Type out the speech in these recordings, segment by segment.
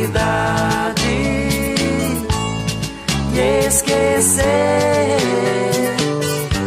cidade e esquecer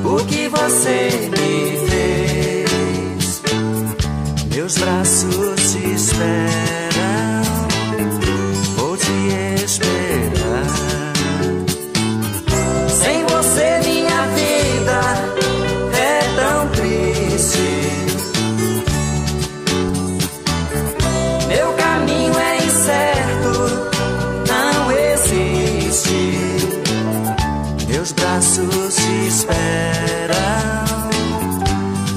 o que você me fez. Meus braços te esperam, vou te esperar. Sem você minha vida é tão triste. Meu caminho é incerto, não existe. Meus braços te esperam,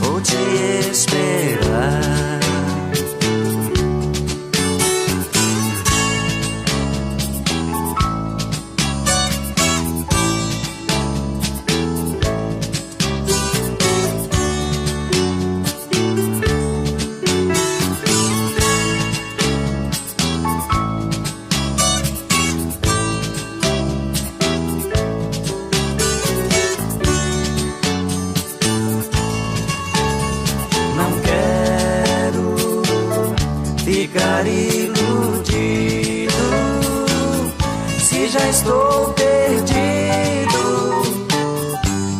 vou te esperar. Ficar iludido se já estou perdido,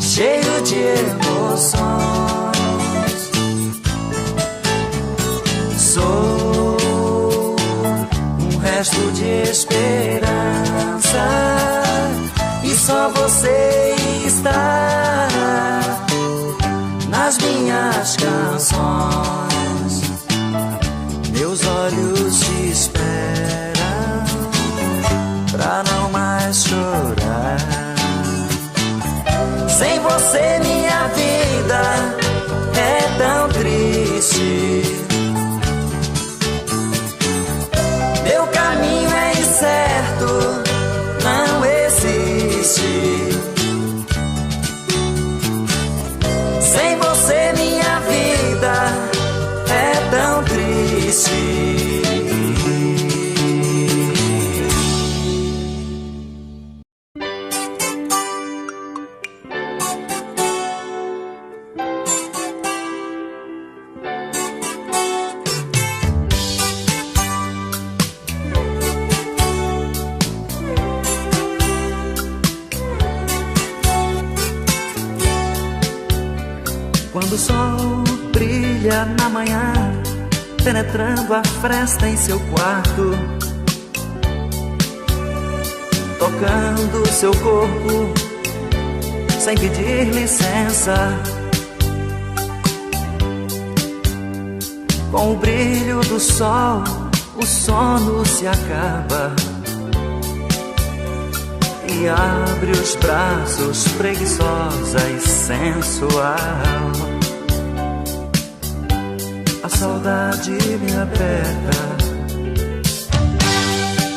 cheio de emoções. Sou um resto de esperança e só você está nas minhas canções. Meus olhos te esperam pra não mais chorar. Sem você minha vida é tão triste. Meu caminho é incerto, não existe. Sem você minha vida é tão triste. Quando o sol brilha na manhã, penetrando a fresta em seu quarto, tocando seu corpo sem pedir licença. Com o brilho do sol, o sono se acaba e abre os braços preguiçosa e sensual. A saudade me aperta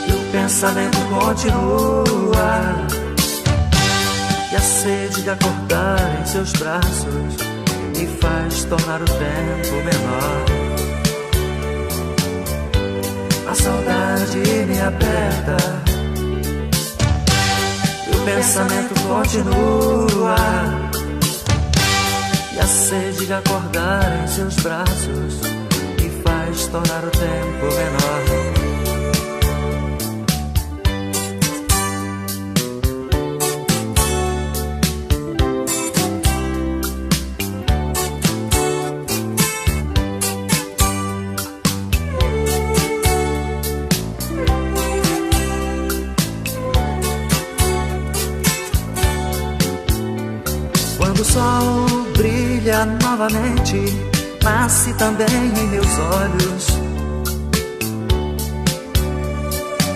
e o pensamento continua, e a sede de acordar em seus braços me faz tornar o tempo menor. A saudade me aperta e o pensamento continua, e a sede de acordar em seus braços me faz tornar o tempo menor. Quando o sol brilha novamente, nasce também em meus olhos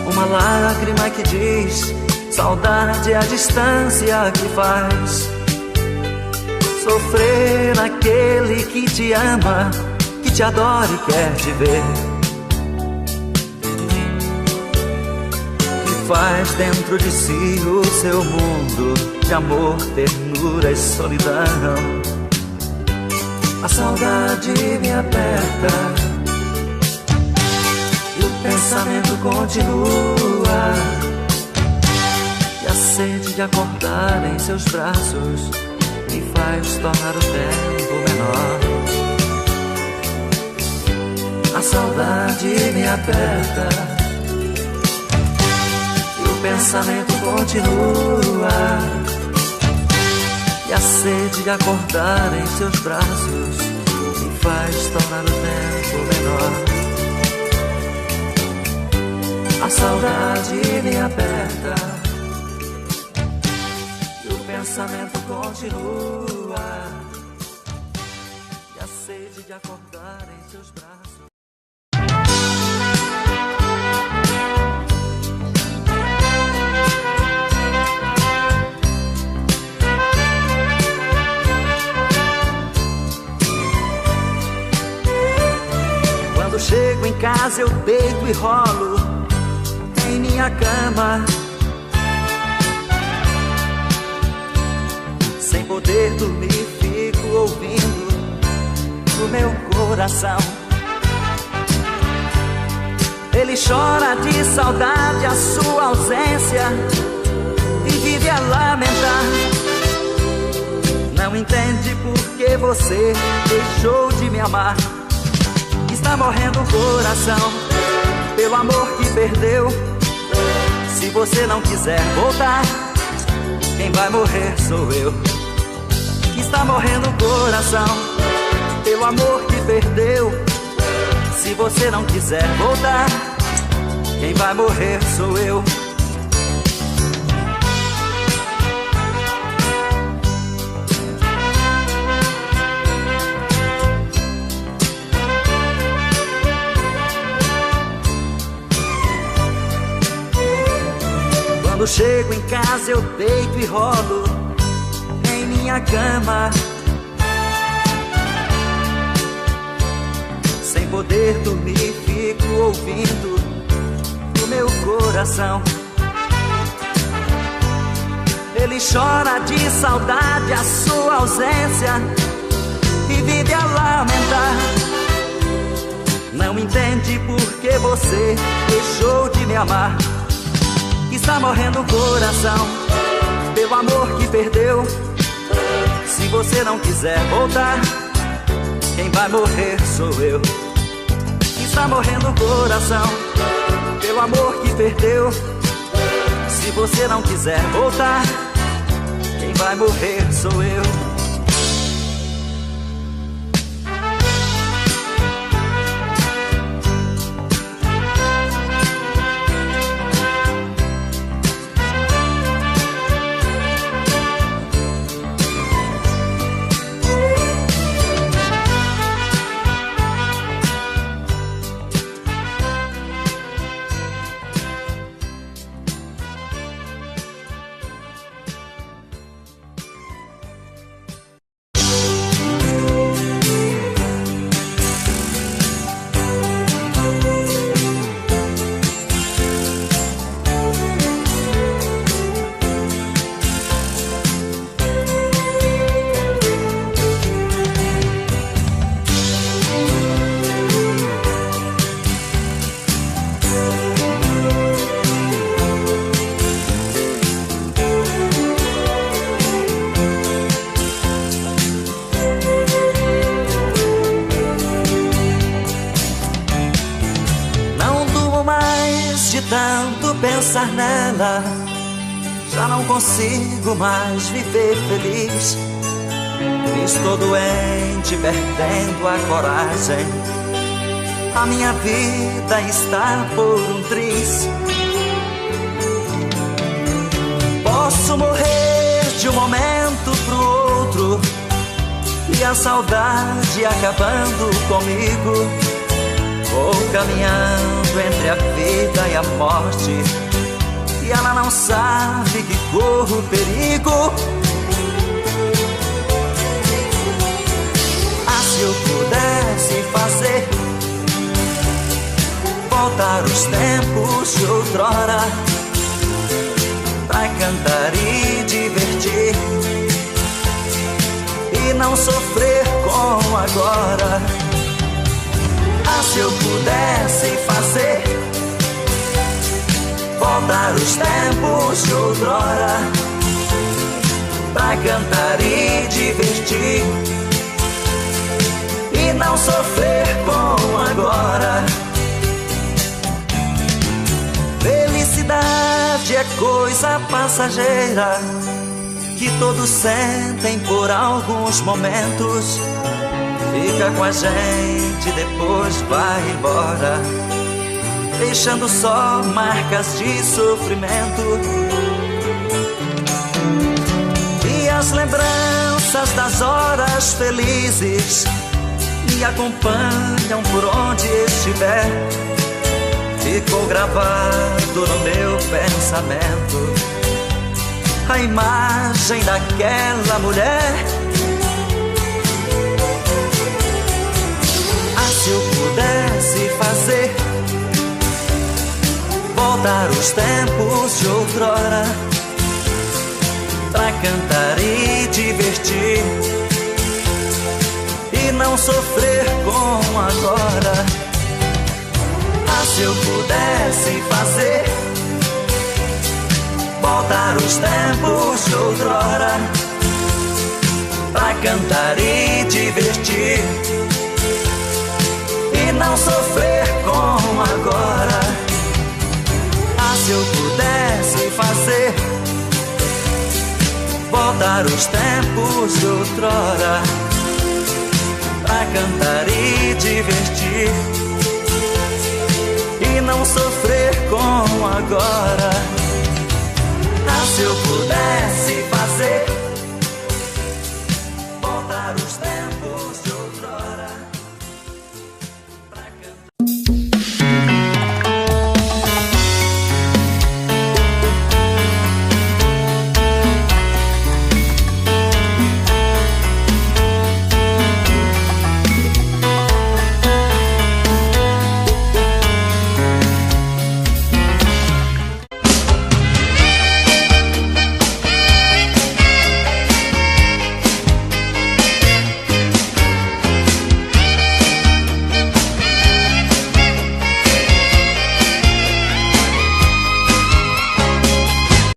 uma lágrima que diz: saudade é a distância que faz sofrer aquele que te ama, que te adora e quer te ver, que faz dentro de si o seu mundo de amor, ternura e solidão. A saudade me aperta e o pensamento continua, e a sede de acordar em seus braços me faz tornar o tempo menor. A saudade me aperta pensamento continua, e a sede de acordar em seus braços me faz tornar o tempo menor. A saudade me aperta e o pensamento continua, e a sede de acordar em seus braços. Quando chego em casa eu deito e rolo em minha cama, sem poder dormir fico ouvindo o meu coração. Ele chora de saudade a sua ausência e vive a lamentar. Não entende por que você deixou de me amar. Está morrendo o coração pelo amor que perdeu. Se você não quiser voltar, quem vai morrer sou eu. Está morrendo o coração pelo amor que perdeu. Se você não quiser voltar, quem vai morrer sou eu. Quando chego em casa eu deito e rolo em minha cama, sem poder dormir fico ouvindo o meu coração. Ele chora de saudade a sua ausência e vive a lamentar. Não entende por que você deixou de me amar. Está morrendo o coração pelo amor que perdeu. Se você não quiser voltar, quem vai morrer sou eu. Está morrendo o coração pelo amor que perdeu. Se você não quiser voltar, quem vai morrer sou eu. Tanto pensar nela, já não consigo mais viver feliz. Estou doente, perdendo a coragem. A minha vida está por um triz. Posso morrer de um momento pro outro, e a saudade acabando comigo. Vou caminhando entre a vida e a morte, e ela não sabe que corro perigo. Ah, se eu pudesse fazer voltar os tempos de outrora, pra cantar e divertir, e não sofrer como agora. Ah, se eu pudesse fazer voltar os tempos de outrora, pra cantar e divertir, e não sofrer como agora. Felicidade é coisa passageira que todos sentem por alguns momentos. Fica com a gente, depois vai embora, deixando só marcas de sofrimento. E as lembranças das horas felizes me acompanham por onde estiver. Ficou gravado no meu pensamento a imagem daquela mulher. Ah, se eu pudesse fazer voltar os tempos de outrora, pra cantar e divertir e não sofrer como agora. Ah, se eu pudesse fazer voltar os tempos de outrora, pra cantar e divertir e não sofrer como agora. Ah, se eu pudesse fazer voltar os tempos de outrora, pra cantar e divertir e não sofrer como agora. Ah, se eu pudesse fazer voltar os tempos